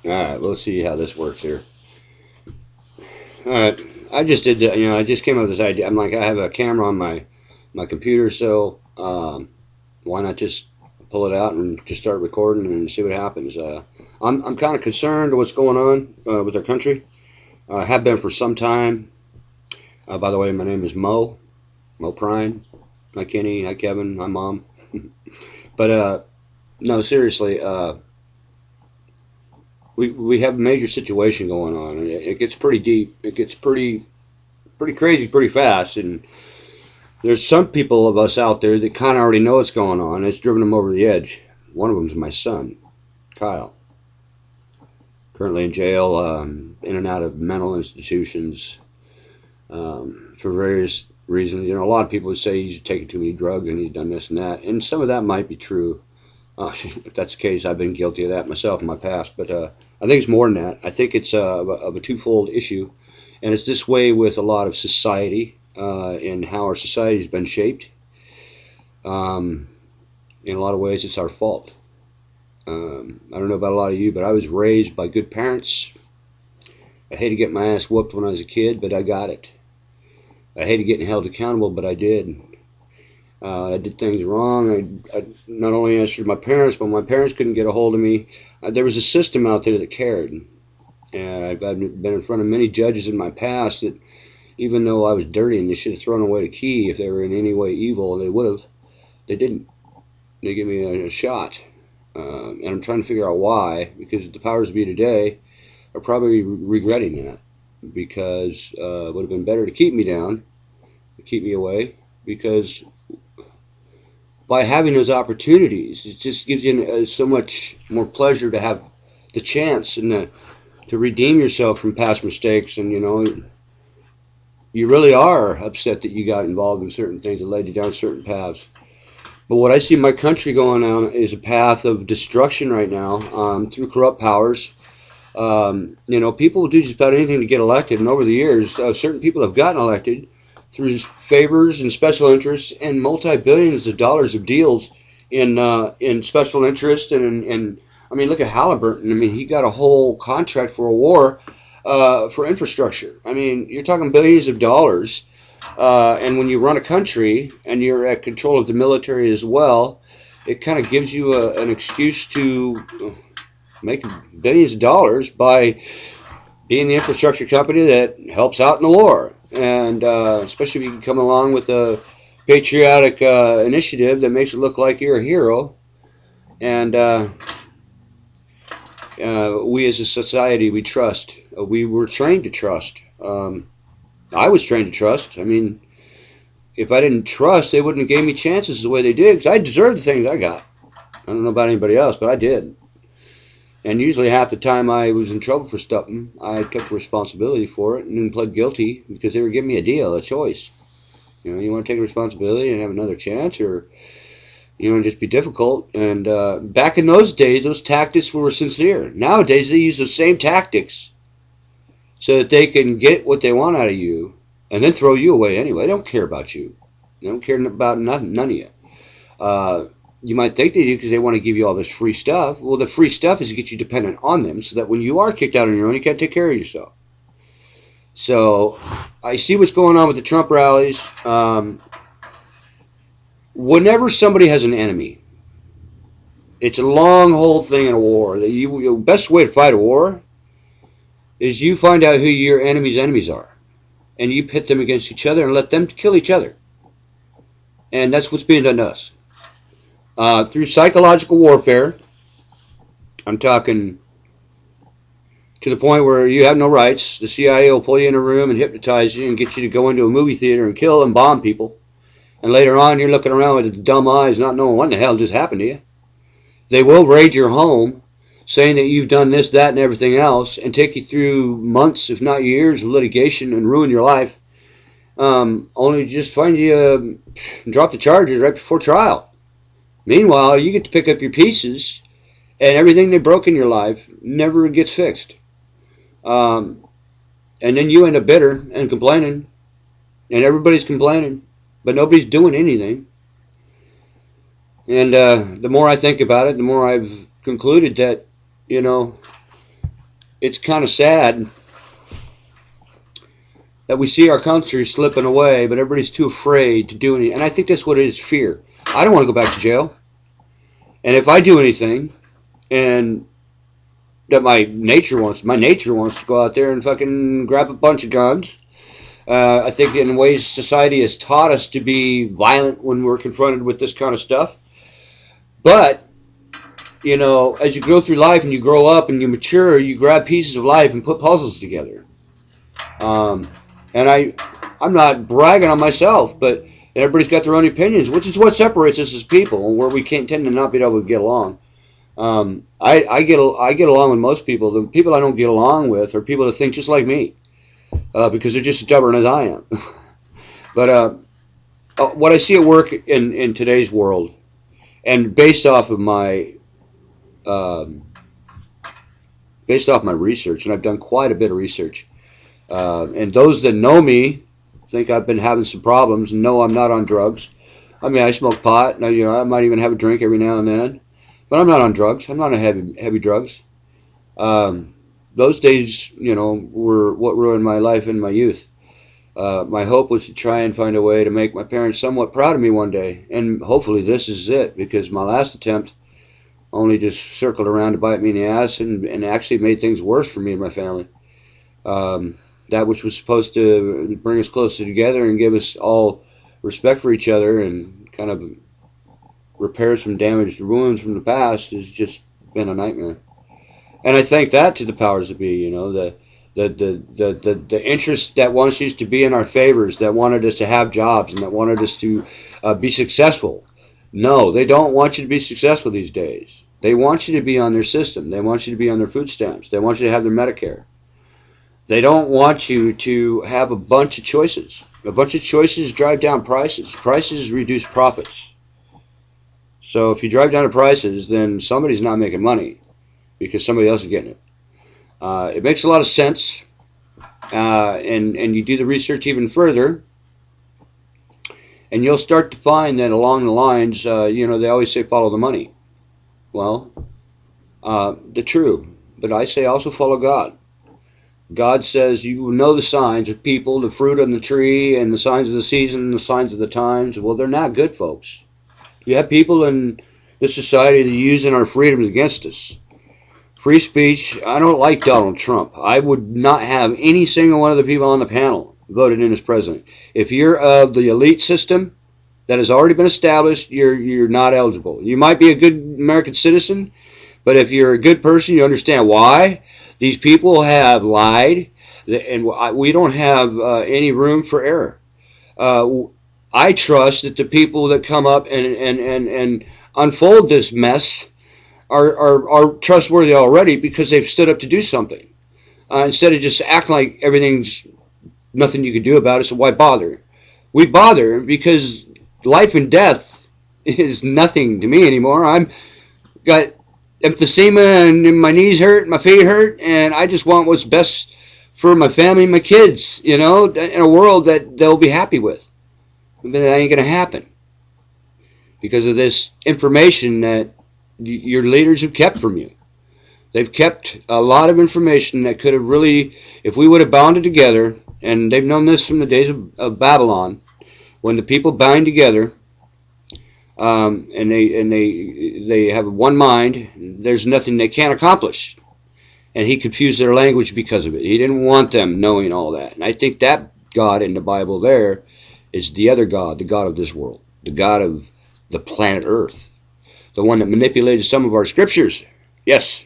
All right, we'll see how this works here. All right, I just did that. I just came up with this idea. I'm like, I have a camera on my computer, so why not just pull it out and just start recording and see what happens? I'm kind of concerned what's going on with our country. I have been for some time. By the way, my name is Mo Prime. Hi Kenny, hi Kevin, hi Mom. But no, seriously, we have a major situation going on. It gets pretty deep. It gets pretty crazy pretty fast. And there's some people of us out there that kind of already know what's going on. It's driven them over the edge. One of them is my son, Kyle, currently in jail, in and out of mental institutions for various reasons. A lot of people would say he's taken too many drugs and he's done this and that, and some of that might be true. If that's the case, I've been guilty of that myself in my past. But I think it's more than that. I think it's of a twofold issue, and it's this way with a lot of society and how our society has been shaped. In a lot of ways, it's our fault. I don't know about a lot of you, but I was raised by good parents. I hated getting my ass whooped when I was a kid, but I got it. I hated getting held accountable, but I did. I did things wrong. I not only answered my parents, but my parents couldn't get a hold of me. There was a system out there that cared. And I've been in front of many judges in my past that, even though I was dirty and they should have thrown away the key if they were in any way evil, they would have. They didn't. They gave me a shot. And I'm trying to figure out why, because the powers that be today are probably regretting that, because it would have been better to keep me down, to keep me away, because by having those opportunities, it just gives you so much more pleasure to have the chance and to redeem yourself from past mistakes. And you really are upset that you got involved in certain things that led you down certain paths. But what I see my country going on is a path of destruction right now, through corrupt powers. People will do just about anything to get elected, and over the years, certain people have gotten elected through favors and special interests and multi-billions of dollars of deals in special interest. And I mean, look at Halliburton. I mean, he got a whole contract for a war for infrastructure. I mean, you're talking billions of dollars. And when you run a country and you're at control of the military as well, it kind of gives you an excuse to make billions of dollars by being the infrastructure company that helps out in the war. And especially if you can come along with a patriotic initiative that makes it look like you're a hero. And we as a society, we trust. We were trained to trust. I was trained to trust. I mean, if I didn't trust, they wouldn't have gave me chances the way they did, because I deserved the things I got. I don't know about anybody else, but I did. And usually half the time I was in trouble for something, I took responsibility for it and then pled guilty because they were giving me a deal, a choice. You want to take responsibility and have another chance, or you want to just be difficult. And back in those days, those tactics were sincere. Nowadays, they use those same tactics so that they can get what they want out of you and then throw you away anyway. They don't care about you. They don't care about none of you. You might think they do because they want to give you all this free stuff. Well, the free stuff is to get you dependent on them so that when you are kicked out on your own, you can't take care of yourself. So I see what's going on with the Trump rallies. Whenever somebody has an enemy, it's a long whole thing in a war. The best way to fight a war is you find out who your enemies are, and you pit them against each other and let them kill each other. And that's what's being done to us. Through psychological warfare, I'm talking to the point where you have no rights. The CIA will pull you in a room and hypnotize you and get you to go into a movie theater and kill and bomb people. And later on, you're looking around with dumb eyes, not knowing what the hell just happened to you. They will raid your home, saying that you've done this, that, and everything else, and take you through months, if not years, of litigation and ruin your life, only to just find you drop the charges right before trial. Meanwhile, you get to pick up your pieces, and everything they broke in your life never gets fixed. And then you end up bitter and complaining, and everybody's complaining, but nobody's doing anything. And the more I think about it, the more I've concluded that, it's kind of sad that we see our country slipping away, but everybody's too afraid to do anything. And I think that's what it is, fear. I don't want to go back to jail. And if I do anything, and that my nature wants to go out there and fucking grab a bunch of guns. I think in ways society has taught us to be violent when we're confronted with this kind of stuff. But, you know, as you go through life and you grow up and you mature, you grab pieces of life and put puzzles together. And I'm not bragging on myself, but everybody's got their own opinions, which is what separates us as people, where we can't tend to not be able to get along. I get along with most people. The people I don't get along with are people that think just like me, because they're just as stubborn as I am. But what I see at work in today's world, and based off my research, and I've done quite a bit of research, and those that know me think I've been having some problems, and know I'm not on drugs. I mean, I smoke pot. Now, you know, I might even have a drink every now and then. But I'm not on drugs. I'm not on heavy drugs. Those days, you know, were what ruined my life in my youth. My hope was to try and find a way to make my parents somewhat proud of me one day. And hopefully this is it, because my last attempt only just circled around to bite me in the ass and actually made things worse for me and my family. That which was supposed to bring us closer together and give us all respect for each other and kind of repair some damaged wounds from the past has just been a nightmare. And I thank that to the powers that be, you know, the interest that wants us to be in our favors, that wanted us to have jobs and that wanted us to be successful. No, they don't want you to be successful these days. They want you to be on their system. They want you to be on their food stamps. They want you to have their Medicare. They don't want you to have a bunch of choices. A bunch of choices drive down prices. Prices reduce profits. So if you drive down the prices, then somebody's not making money because somebody else is getting it. It makes a lot of sense, and you do the research even further, and you'll start to find that along the lines, you know, they always say follow the money. Well, the true, but I say also follow God. God says you will know the signs of people, the fruit on the tree, and the signs of the season, and the signs of the times. Well, they're not good, folks. You have people in this society that are using our freedoms against us. Free speech, I don't like Donald Trump. I would not have any single one of the people on the panel voted in as president. If you're of the elite system that has already been established, you're not eligible. You might be a good American citizen, but if you're a good person, you understand why. These people have lied, and we don't have any room for error. I trust that the people that come up and unfold this mess are trustworthy already because they've stood up to do something. Instead of just acting like everything's nothing you can do about it, so why bother? We bother because life and death is nothing to me anymore. I'm got emphysema and my knees hurt, my feet hurt, and I just want what's best for my family and my kids, you know, in a world that they'll be happy with. But that ain't going to happen because of this information that your leaders have kept from you. They've kept a lot of information that could have really, if we would have bounded together, and they've known this from the days of Babylon, when the people bind together, and they have one mind, there's nothing they can't accomplish. And he confused their language because of it. He didn't want them knowing all that. And I think that God in the Bible there is the other God, the God of this world, the God of the planet Earth, the one that manipulated some of our scriptures. Yes.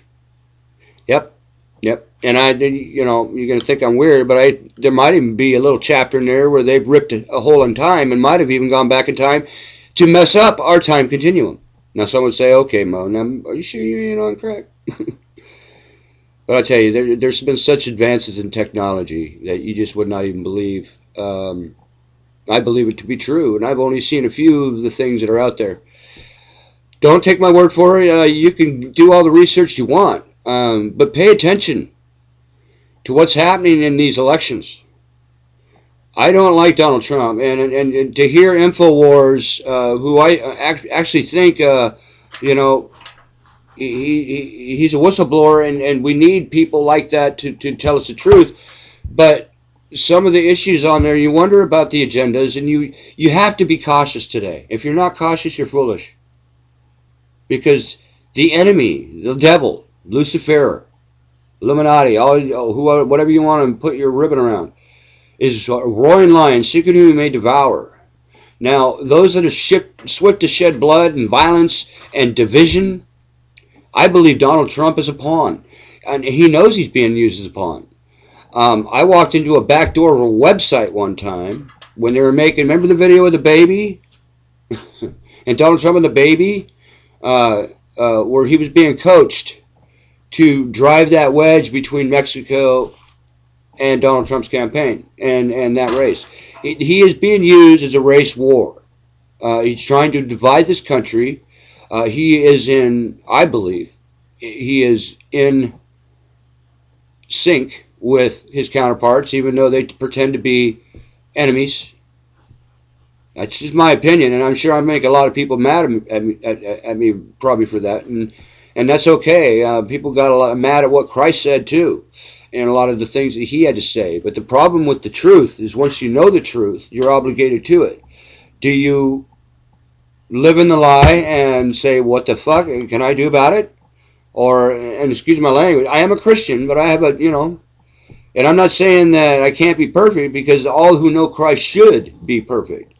Yep. And you know, you're going to think I'm weird, but there might even be a little chapter in there where they've ripped a hole in time and might have even gone back in time to mess up our time continuum. Now, some would say, okay, Mo, now, are you sure you're on correct? But I tell you, there's been such advances in technology that you just would not even believe. I believe it to be true, and I've only seen a few of the things that are out there. Don't take my word for it. You can do all the research you want, but pay attention to what's happening in these elections. I don't like Donald Trump, and to hear InfoWars, who I actually think, you know, he's a whistleblower, and we need people like that to tell us the truth. But some of the issues on there, you wonder about the agendas, and you have to be cautious today. If you're not cautious, you're foolish. Because the enemy, the devil, Lucifer, Illuminati, whatever you want to put your ribbon around, is a roaring lion, seeking whom he may devour. Now, those that are swift to shed blood and violence and division, I believe Donald Trump is a pawn. And he knows he's being used as a pawn. I walked into a back door of a website one time when they were making, remember the video of the baby? And Donald Trump and the baby? Where he was being coached to drive that wedge between Mexico and Donald Trump's campaign and that race. He is being used as a race war. He's trying to divide this country. He is in, I believe, he is in sync with his counterparts, even though they pretend to be enemies. That's just my opinion, and I'm sure I make a lot of people mad at me probably for that, and that's okay. People got a lot mad at what Christ said too, and a lot of the things that he had to say. But the problem with the truth is once you know the truth, you're obligated to it. Do you live in the lie and say, what the fuck can I do about it? Or, and excuse my language, I am a Christian, but I have a, and I'm not saying that I can't be perfect, because all who know Christ should be perfect.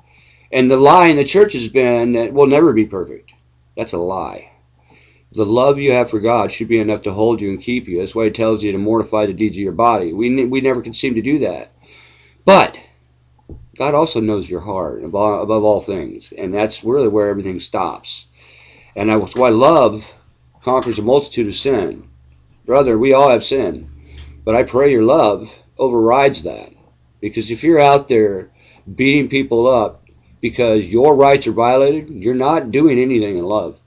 And the lie in the church has been that we'll never be perfect. That's a lie. The love you have for God should be enough to hold you and keep you. That's why it tells you to mortify the deeds of your body. We never can seem to do that. But God also knows your heart above all things. And that's really where everything stops. And that's why love conquers a multitude of sin. Brother, we all have sin. But I pray your love overrides that. Because if you're out there beating people up because your rights are violated, you're not doing anything in love.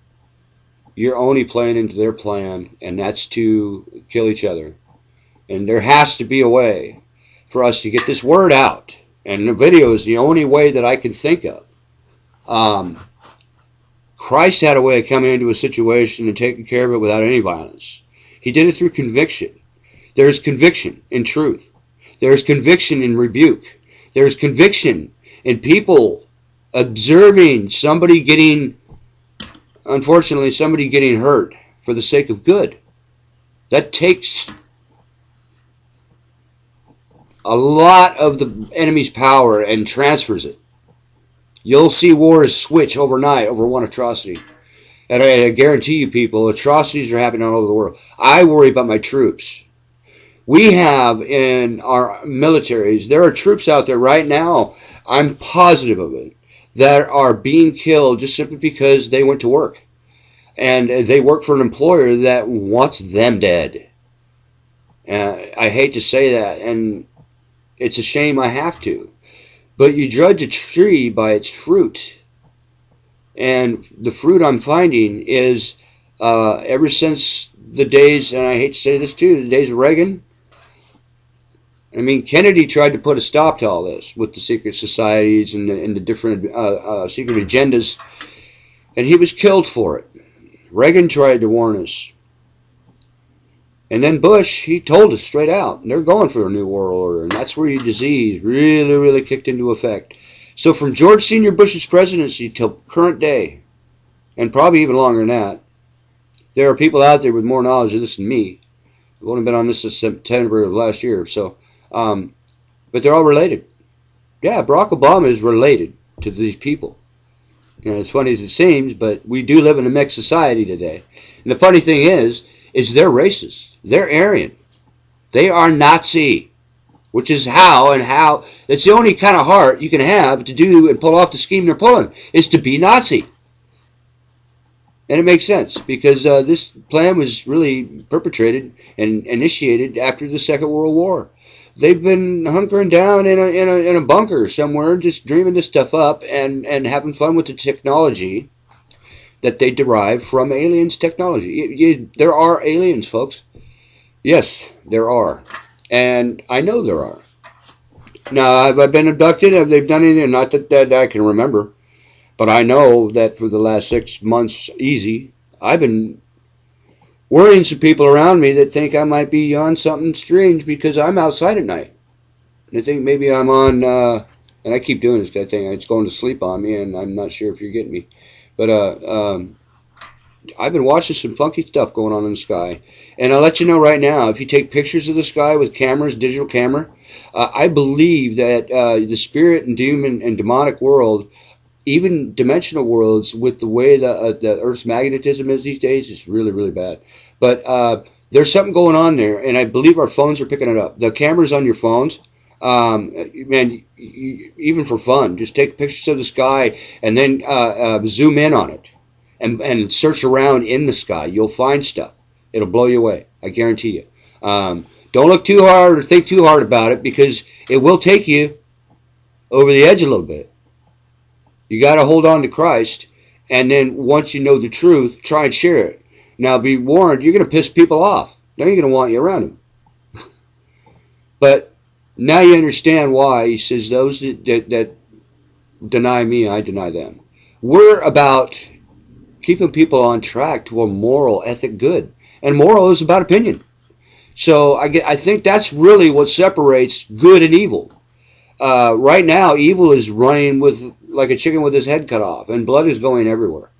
You're only playing into their plan, and that's to kill each other. And there has to be a way for us to get this word out. And the video is the only way that I can think of. Christ had a way of coming into a situation and taking care of it without any violence. He did it through conviction. There is conviction in truth. There is conviction in rebuke. There is conviction in people observing somebody getting, unfortunately, somebody getting hurt for the sake of good. That takes a lot of the enemy's power and transfers it. You'll see wars switch overnight over one atrocity. And I guarantee you, people, atrocities are happening all over the world. I worry about my troops. We have in our militaries, there are troops out there right now, I'm positive of it, that are being killed just simply because they went to work. And they work for an employer that wants them dead. I hate to say that, and it's a shame I have to. But you judge a tree by its fruit. And the fruit I'm finding is, ever since the days, and I hate to say this too, the days of Reagan. I mean, Kennedy tried to put a stop to all this with the secret societies and the different secret agendas, and he was killed for it. Reagan tried to warn us. And then Bush, he told us straight out, they're going for a new world order, and that's where your disease really, really kicked into effect. So from George Sr. Bush's presidency till current day, and probably even longer than that, there are people out there with more knowledge of this than me. I've only been on this since September of last year, so, but they're all related. Yeah, Barack Obama is related to these people. As funny as it seems, but we do live in a mixed society today. And the funny thing is they're racist. They're Aryan. They are Nazi, which is how, that's the only kind of heart you can have to do and pull off the scheme they're pulling, is to be Nazi. And it makes sense, because this plan was really perpetrated and initiated after the Second World War. They've been hunkering down in a bunker somewhere, just dreaming this stuff up and having fun with the technology that they derive from aliens' technology. There are aliens, folks. Yes, there are. And I know there are. Now, have I been abducted? Have they done anything? Not that I can remember. But I know that for the last 6 months, easy, I've been worrying some people around me that think I might be on something strange because I'm outside at night. And I think maybe I'm on, and I keep doing this kind of thing. It's going to sleep on me, and I'm not sure if you're getting me. But I've been watching some funky stuff going on in the sky. And I'll let you know right now, if you take pictures of the sky with cameras, digital camera, I believe that the spirit and demon and demonic world, even dimensional worlds, with the way the Earth's magnetism is these days, is really, really bad. But there's something going on there, and I believe our phones are picking it up. The cameras on your phones, man, even for fun, just take pictures of the sky and then zoom in on it and search around in the sky. You'll find stuff. It'll blow you away. I guarantee you. Don't look too hard or think too hard about it, because it will take you over the edge a little bit. You got to hold on to Christ, and then once you know the truth, try and share it. Now, be warned, you're going to piss people off. They're going to want you around them. But now you understand why he says, those that deny me, I deny them. We're about keeping people on track to a moral, ethic good. And moral is about opinion. So I think that's really what separates good and evil. Right now, evil is running with like a chicken with his head cut off, and blood is going everywhere.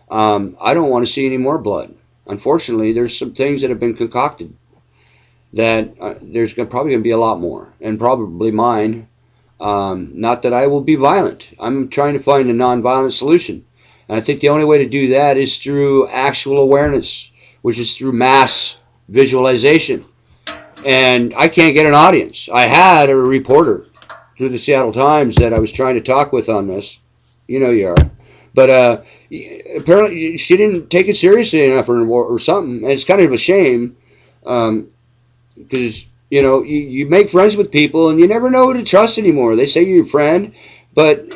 I don't want to see any more blood. Unfortunately, there's some things that have been concocted that there's probably going to be a lot more, and probably mine. Not that I will be violent. I'm trying to find a non-violent solution. And I think the only way to do that is through actual awareness, which is through mass visualization. And I can't get an audience. I had a reporter through the Seattle Times that I was trying to talk with on this. You know you are. But apparently she didn't take it seriously enough or something. And it's kind of a shame, because, you know, you make friends with people and you never know who to trust anymore. They say you're your friend, but,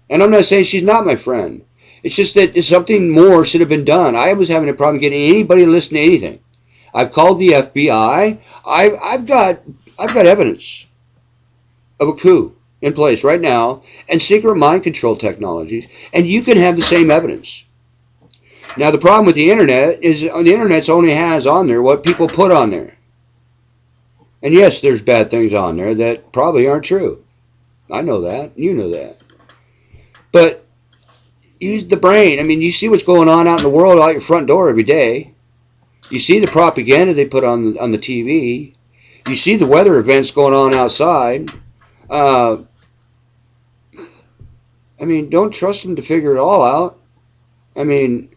and I'm not saying she's not my friend. It's just that something more should have been done. I was having a problem getting anybody to listen to anything. I've called the FBI. I've got evidence of a coup in place right now, and secret mind control technologies, and you can have the same evidence. Now, the problem with the internet is the internet only has on there what people put on there. And yes, there's bad things on there that probably aren't true. I know that. You know that. But use the brain. I mean, you see what's going on out in the world out your front door every day. You see the propaganda they put on the TV. You see the weather events going on outside. I mean, don't trust them to figure it all out. I mean,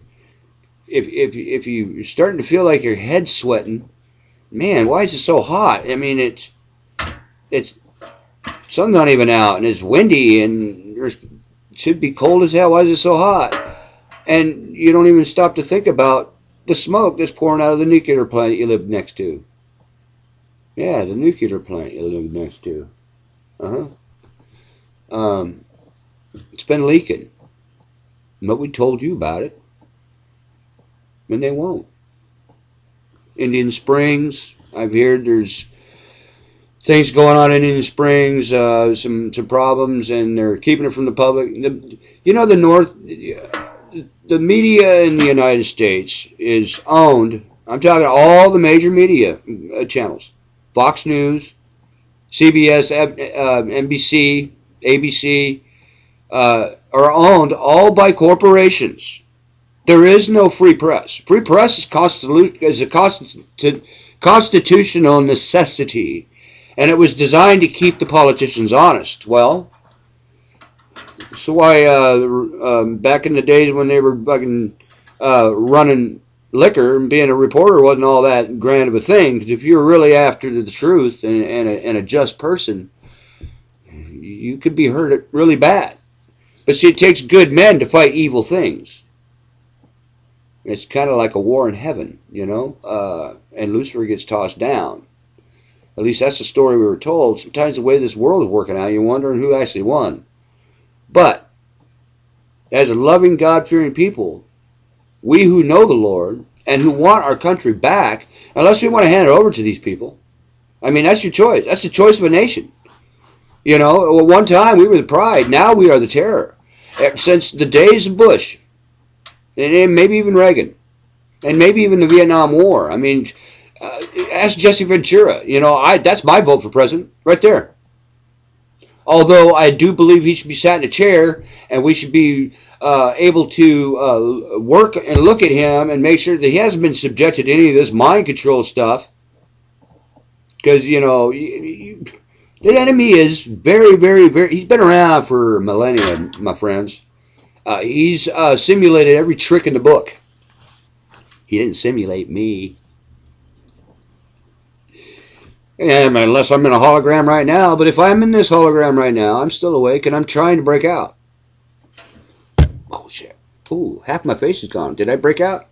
if you're starting to feel like your head's sweating, man, why is it so hot? I mean, it's sun's not even out, and it's windy, and it should be cold as hell. Why is it so hot? And you don't even stop to think about the smoke that's pouring out of the nuclear plant you live next to. Yeah, the nuclear plant you live next to. It's been leaking. Nobody told you about it. And they won't. Indian Springs, I've heard there's things going on in Indian Springs, some problems, and they're keeping it from the public. You know, the media in the United States is owned, I'm talking all the major media channels, Fox News, CBS, NBC, ABC, are owned all by corporations. There is no free press. Free press is a constitutional necessity, and it was designed to keep the politicians honest. Well, so why back in the days when they were fucking running liquor and being a reporter wasn't all that grand of a thing, because if you were really after the truth and a just person, you could be hurt really bad. But see, it takes good men to fight evil things. It's kind of like a war in heaven, you know, and Lucifer gets tossed down. At least that's the story we were told. Sometimes the way this world is working out, you're wondering who actually won. But as a loving, God-fearing people, we who know the Lord and who want our country back, unless we want to hand it over to these people, I mean, that's your choice. That's the choice of a nation. You know, at one time we were the pride. Now we are the terror. Since the days of Bush, and maybe even Reagan, and maybe even the Vietnam War. I mean, ask Jesse Ventura. You know, that's my vote for president right there. Although I do believe he should be sat in a chair, and we should be able to work and look at him and make sure that he hasn't been subjected to any of this mind control stuff. Because, you know, the enemy is very, very, very... He's been around for millennia, my friends. He's simulated every trick in the book. He didn't simulate me. And unless I'm in a hologram right now. But if I'm in this hologram right now, I'm still awake and I'm trying to break out. Oh, shit. Ooh, half my face is gone. Did I break out?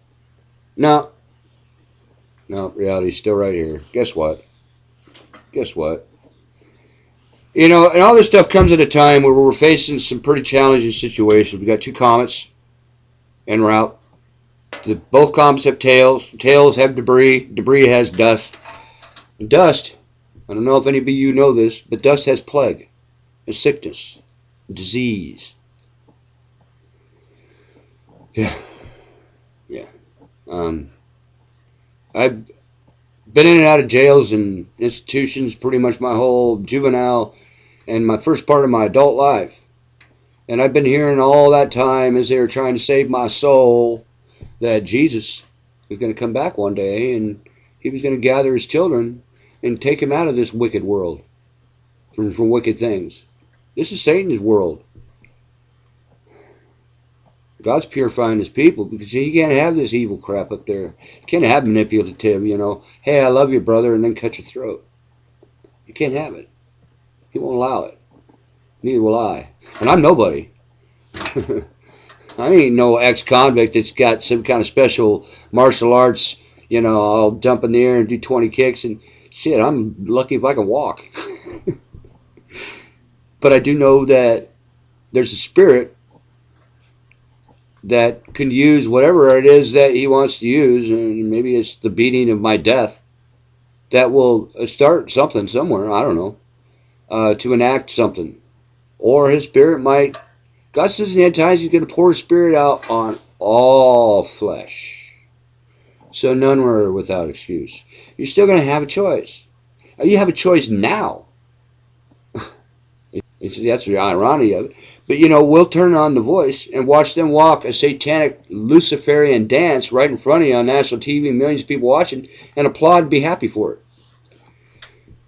No. No, reality's still right here. Guess what? Guess what? You know, and all this stuff comes at a time where we're facing some pretty challenging situations. We got two comets en route. Both comets have tails. Tails have debris. Debris has dust. And dust, I don't know if any of you know this, but dust has plague, and sickness, and disease. Yeah. Yeah. I've been in and out of jails and institutions pretty much my whole juvenile and my first part of my adult life. And I've been hearing all that time as they were trying to save my soul that Jesus was going to come back one day and he was going to gather his children and take him out of this wicked world from wicked things. This is Satan's world. God's purifying his people because he can't have this evil crap up there. You can't have manipulative, you know, hey, I love you, brother, and then cut your throat. You can't have it. He won't allow it. Neither will I. And I'm nobody. I ain't no ex-convict that's got some kind of special martial arts, you know, I'll jump in the air and do 20 kicks and shit, I'm lucky if I can walk. But I do know that there's a spirit that can use whatever it is that he wants to use, and maybe it's the beating of my death that will start something somewhere, I don't know, to enact something. Or his spirit might, God says in the end times he's going to pour his spirit out on all flesh. So none were without excuse. You're still going to have a choice. You have a choice now. That's the irony of it. But, you know, we'll turn on the voice and watch them walk a satanic Luciferian dance right in front of you on national TV, millions of people watching, and applaud and be happy for it.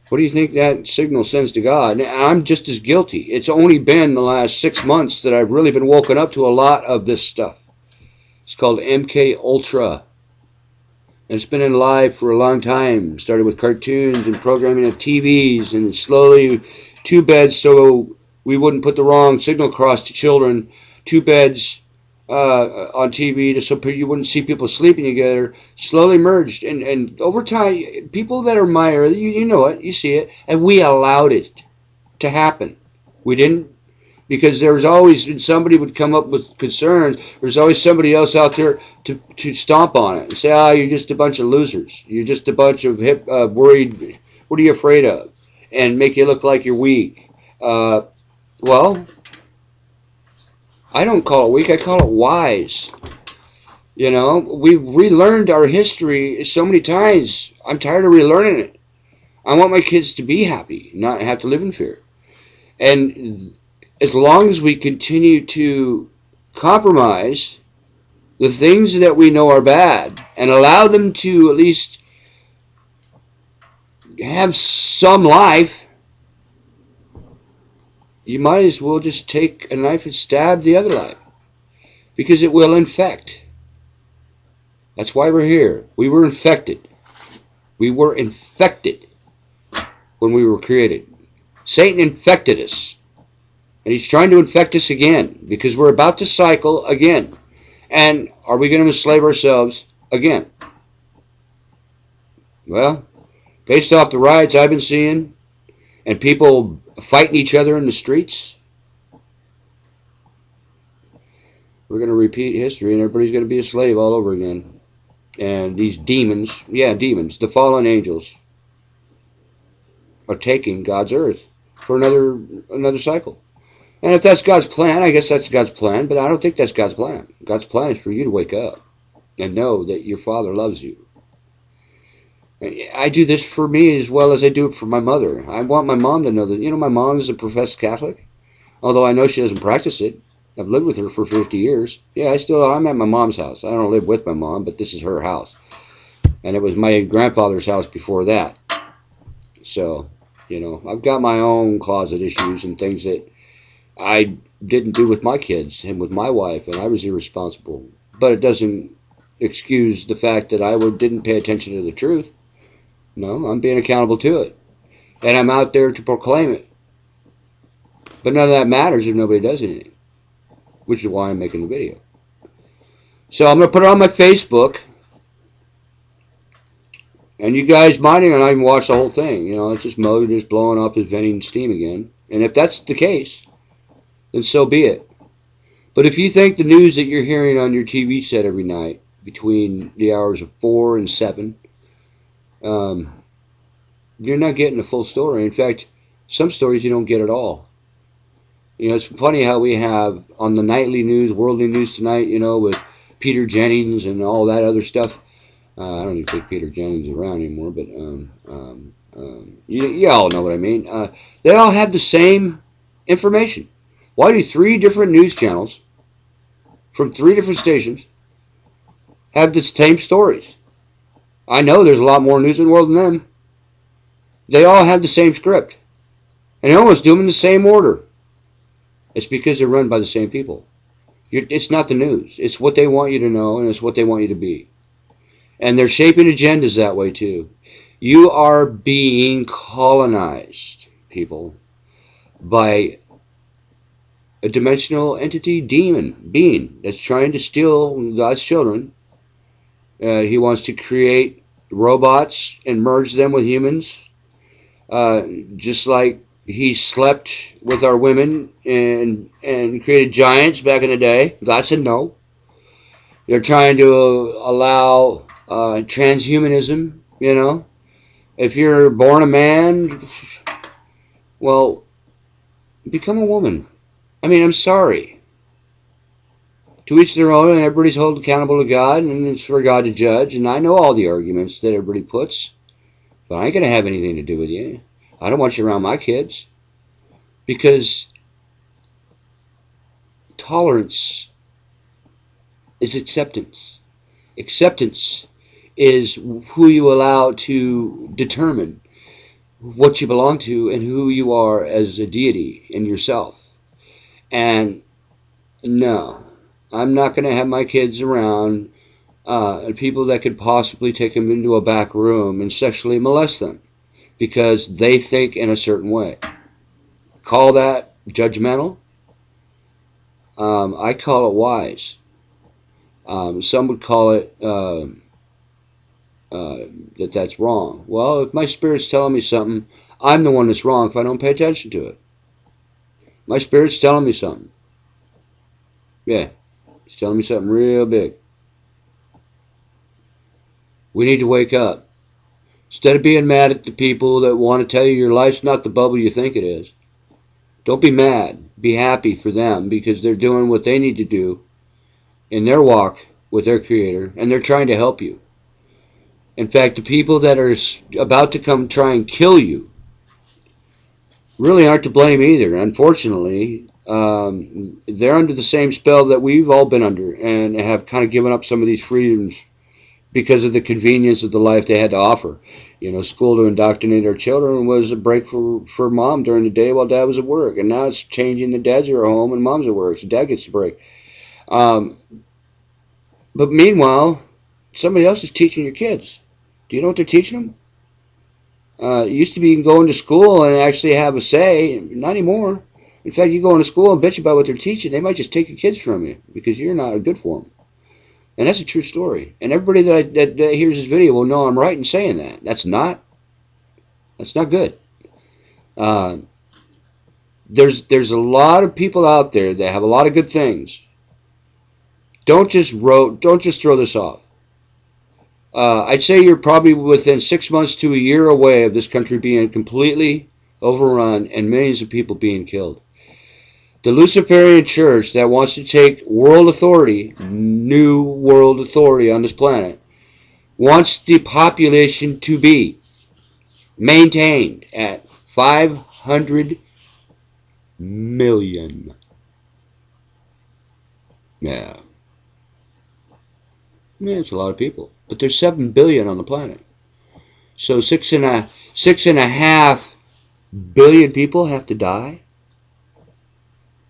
What do you think that signal sends to God? I'm just as guilty. It's only been the last 6 months that I've really been woken up to a lot of this stuff. It's called MK Ultra. And it's been in live for a long time. Started with cartoons and programming of TVs, and slowly 2 beds so we wouldn't put the wrong signal across to children. 2 beds on TV so you wouldn't see people sleeping together. Slowly merged. And over time, people that are my early, you know it, you see it, and we allowed it to happen. We didn't, because there was always, somebody would come up with concerns, there's always somebody else out there to stomp on it and say, oh, you're just a bunch of losers. You're just a bunch of worried, what are you afraid of? And make you look like you're weak. Well, I don't call it weak, I call it wise. You know, we've relearned our history so many times. I'm tired of relearning it. I want my kids to be happy, not have to live in fear. And as long as we continue to compromise the things that we know are bad and allow them to at least have some life, you might as well just take a knife and stab the other life, because it will infect. That's why we're here. We were infected. We were infected when we were created. Satan infected us, and he's trying to infect us again, because we're about to cycle again. And are we going to enslave ourselves again? Well, based off the riots I've been seeing and people fighting each other in the streets, we're going to repeat history and everybody's going to be a slave all over again. And these demons, demons, the fallen angels, are taking God's earth for another cycle. And if that's God's plan, I guess that's God's plan, but I don't think that's God's plan. God's plan is for you to wake up. and know that your Father loves you. I do this for me as well as I do it for my mother. I want my mom to know that, my mom is a professed Catholic, although I know she doesn't practice it. I've lived with her for 50 years. Yeah, I'm at my mom's house. I don't live with my mom, but this is her house. And it was my grandfather's house before that. So, I've got my own closet issues and things that I didn't do with my kids and with my wife, and I was irresponsible. But it doesn't excuse the fact that I didn't pay attention to the truth. No, I'm being accountable to it. And I'm out there to proclaim it. But none of that matters if nobody does anything, which is why I'm making the video. So I'm going to put it on my Facebook. And you guys might not even watch the whole thing. It's just Mo just blowing off his venting steam again. And if that's the case, then so be it. But if you think the news that you're hearing on your TV set every night between the hours of 4 and 7, you're not getting the full story. In fact, some stories you don't get at all. It's funny how we have on the nightly news, worldly news tonight, with Peter Jennings and all that other stuff. I don't even think Peter Jennings is around anymore, but you all know what I mean. They all have the same information. Why do 3 different news channels from 3 different stations have the same stories? I know there's a lot more news in the world than them. They all have the same script. And they almost do them in the same order. It's because they're run by the same people. It's not the news. It's what they want you to know, and it's what they want you to be. And they're shaping agendas that way too. You are being colonized, people, by a dimensional entity, being that's trying to steal God's children. He wants to create robots and merge them with humans, just like he slept with our women and created giants back in the day. God said no. They're trying to allow transhumanism, If you're born a man, well, become a woman. I'm sorry. To each their own, and everybody's held accountable to God, and it's for God to judge. And I know all the arguments that everybody puts, but I ain't going to have anything to do with you. I don't want you around my kids. Because tolerance is acceptance. Acceptance is who you allow to determine what you belong to and who you are as a deity in yourself. And no, I'm not going to have my kids around people that could possibly take them into a back room and sexually molest them because they think in a certain way. Call that judgmental. I call it wise. Some would call it that's wrong. Well, if my spirit's telling me something, I'm the one that's wrong if I don't pay attention to it. My spirit's telling me something. Yeah, it's telling me something real big. We need to wake up. Instead of being mad at the people that want to tell you your life's not the bubble you think it is, don't be mad. Be happy for them because they're doing what they need to do in their walk with their Creator, and they're trying to help you. In fact, the people that are about to come try and kill you really aren't to blame either. Unfortunately, they're under the same spell that we've all been under and have kind of given up some of these freedoms because of the convenience of the life they had to offer. School to indoctrinate our children was a break for mom during the day while dad was at work. And now it's changing. The dads are at home and mom's at work, so dad gets the break. But meanwhile, somebody else is teaching your kids. Do you know what they're teaching them? It used to be you can go into school and actually have a say. Not anymore. In fact, you go into school and bitch about what they're teaching, they might just take your kids from you because you're not good for them. And that's a true story. And everybody that hears this video will know I'm right in saying that. That's not good. There's a lot of people out there that have a lot of good things. Don't just throw this off. I'd say you're probably within 6 months to a year away of this country being completely overrun and millions of people being killed. The Luciferian church that wants to take world authority, new world authority on this planet, wants the population to be maintained at 500 million. Yeah. Yeah, it's a lot of people. But there's 7 billion on the planet. So 6.5 billion people have to die?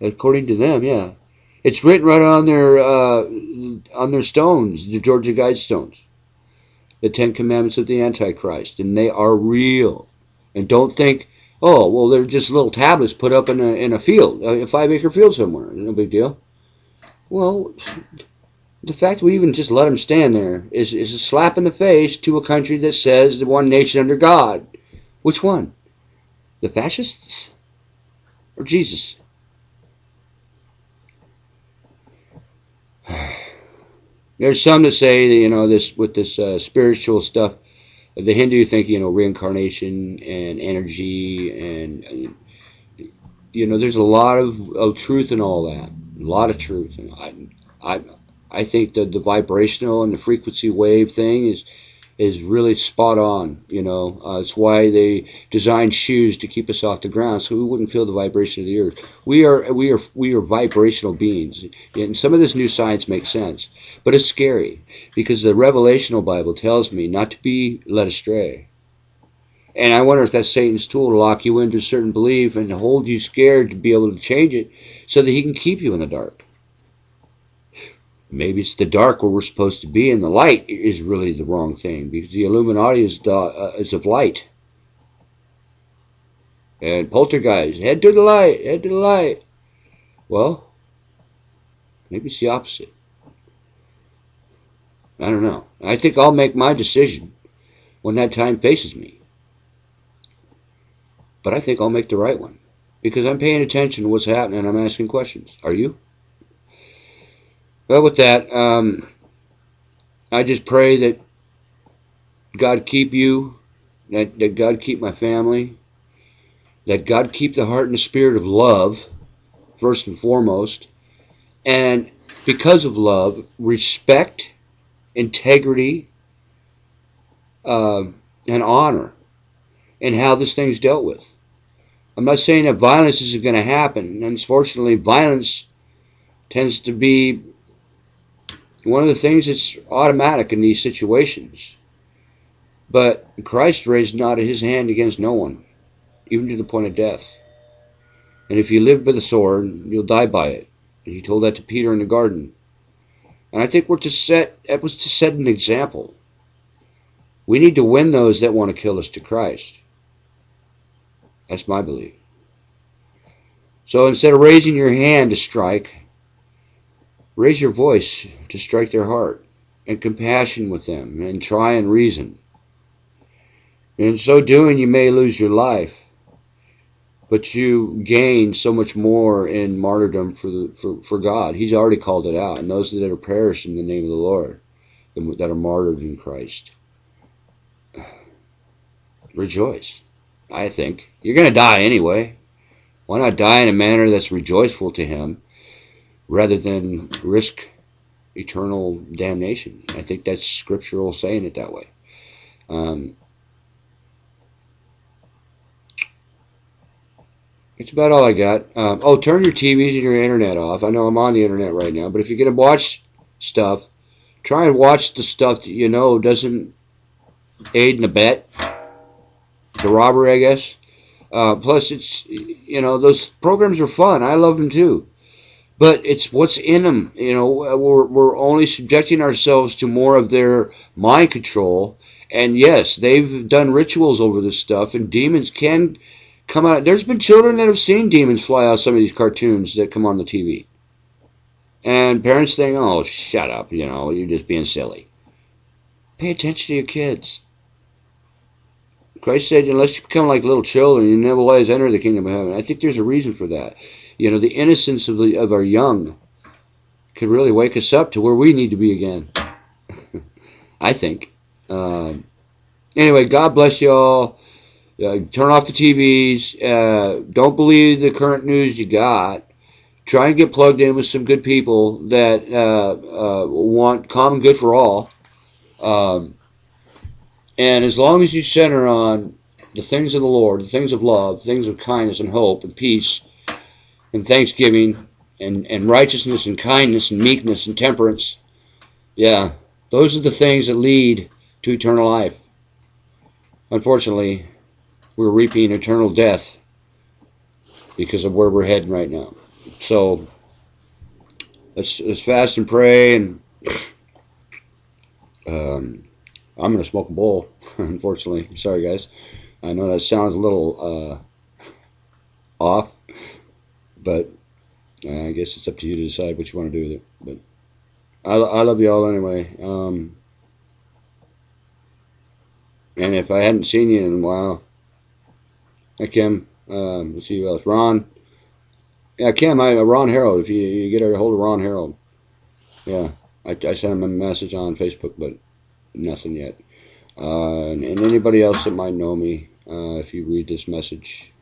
According to them, yeah. It's written right on their stones, the Georgia Guidestones. The 10 Commandments of the Antichrist. And they are real. And don't think, oh, well, they're just little tablets put up in a field, a 5-acre field somewhere. No big deal. Well, the fact we even just let them stand there is a slap in the face to a country that says the one nation under God. Which one? The fascists? Or Jesus? There's some that say that, this with this spiritual stuff, the Hindu think reincarnation and energy, and there's a lot of truth in all that, a lot of truth. And I think that the vibrational and the frequency wave thing is really spot on. It's why they designed shoes to keep us off the ground, so we wouldn't feel the vibration of the earth. We are vibrational beings, and some of this new science makes sense, but it's scary because the revelational Bible tells me not to be led astray. And I wonder if that's Satan's tool to lock you into a certain belief and hold you scared to be able to change it, so that he can keep you in the dark. Maybe it's the dark where we're supposed to be, and the light is really the wrong thing, because the Illuminati is of light. And poltergeist, head to the light, head to the light. Well, maybe it's the opposite. I don't know. I think I'll make my decision when that time faces me. But I think I'll make the right one, because I'm paying attention to what's happening and I'm asking questions. Are you? Well, with that, I just pray that God keep you, that God keep my family, that God keep the heart and the spirit of love, first and foremost, and because of love, respect, integrity, and honor in how this thing's dealt with. I'm not saying that violence isn't going to happen. Unfortunately, violence tends to be one of the things that's automatic in these situations. But Christ raised not his hand against no one, even to the point of death. And if you live by the sword, you'll die by it. And he told that to Peter in the garden. And I think that was to set an example. We need to win those that want to kill us to Christ. That's my belief. So instead of raising your hand to strike, raise your voice to strike their heart, and compassion with them, and try and reason. In so doing, you may lose your life, but you gain so much more in martyrdom for God. He's already called it out, and those that are perished in the name of the Lord, that are martyred in Christ. Rejoice, I think. You're going to die anyway. Why not die in a manner that's rejoiceful to Him, rather than risk eternal damnation? I think that's scriptural saying it that way. It's about all I got. Turn your TVs and your internet off. I know I'm on the internet right now, but if you're going to watch stuff, try and watch the stuff that you know doesn't aid and abet the robbery, I guess. Plus, it's, those programs are fun. I love them too. But it's what's in them. We're only subjecting ourselves to more of their mind control. And yes, they've done rituals over this stuff, and demons can come out. There's been children that have seen demons fly out of some of these cartoons that come on the TV. And parents think, oh, shut up, you're just being silly. Pay attention to your kids. Christ said, unless you become like little children, you never will enter the kingdom of heaven. I think there's a reason for that. The innocence of our young could really wake us up to where we need to be again. I think. Anyway, God bless you all. Turn off the TVs. Don't believe the current news you got. try and get plugged in with some good people that want common good for all. Um, and as long as you center on the things of the Lord, the things of love, things of kindness and hope and peace and thanksgiving and righteousness and kindness and meekness and temperance, yeah, those are the things that lead to eternal life. Unfortunately, we're reaping eternal death because of where we're heading right now. So let's fast and pray. And I'm going to smoke a bowl, unfortunately. Sorry, guys. I know that sounds a little off, but I guess it's up to you to decide what you want to do with it. But I love you all anyway. And if I hadn't seen you in a while, hi Kim. Let's see who else. Ron. Yeah, Kim. Ron Harold. If you get a hold of Ron Harold, yeah, I sent him a message on Facebook, but nothing yet. And anybody else that might know me, if you read this message,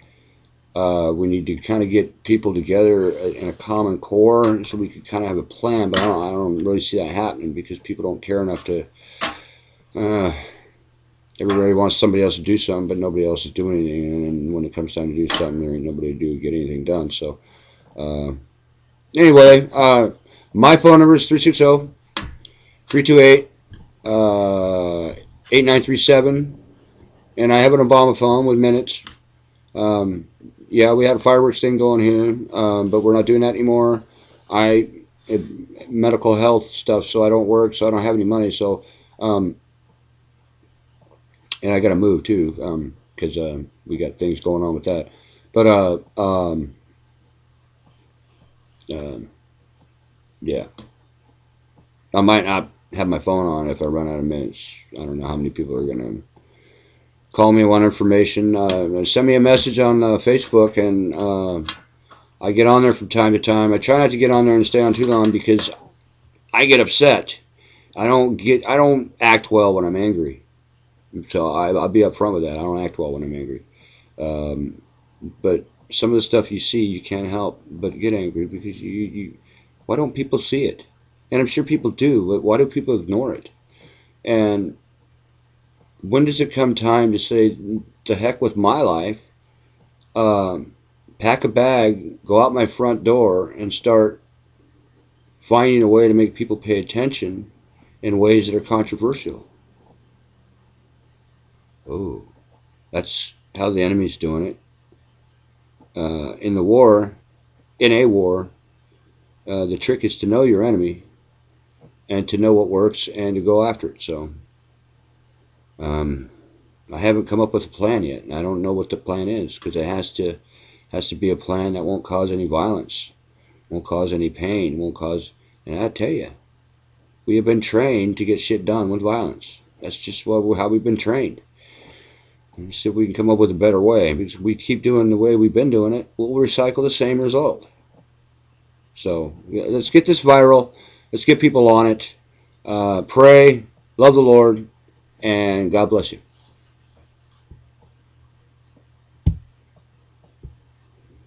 we need to kind of get people together in a common core so we can kind of have a plan. But I don't really see that happening because people don't care enough to. Everybody wants somebody else to do something, but nobody else is doing anything. And when it comes time to do something, there ain't nobody to get anything done. So, anyway, my phone number is 360-328 8937, and I have an Obama phone with minutes. Yeah, we had a fireworks thing going here, but we're not doing that anymore. Medical health stuff, so I don't work, so I don't have any money. So, and I got to move too, because we got things going on with that. But yeah, I might not have my phone on if I run out of minutes. I don't know how many people are gonna call me, want information. Send me a message on Facebook, and I get on there from time to time. I try not to get on there and stay on too long because I get upset. I don't act well when I'm angry. So I'll be upfront with that. I don't act well when I'm angry. But some of the stuff you see, you can't help but get angry because you why don't people see it? And I'm sure people do, but why do people ignore it? And when does it come time to say, the heck with my life, pack a bag, go out my front door, and start finding a way to make people pay attention in ways that are controversial? Oh, that's how the enemy's doing it. In a war, the trick is to know your enemy and to know what works and to go after it. So, I haven't come up with a plan yet, and I don't know what the plan is because it has to be a plan that won't cause any violence, won't cause any pain, won't cause. And I tell you, we have been trained to get shit done with violence. That's just how we've been trained. And see if we can come up with a better way. Because if we keep doing the way we've been doing it, we'll recycle the same result. So yeah, let's get this viral. Let's get people on it. Pray, love the Lord, and God bless you.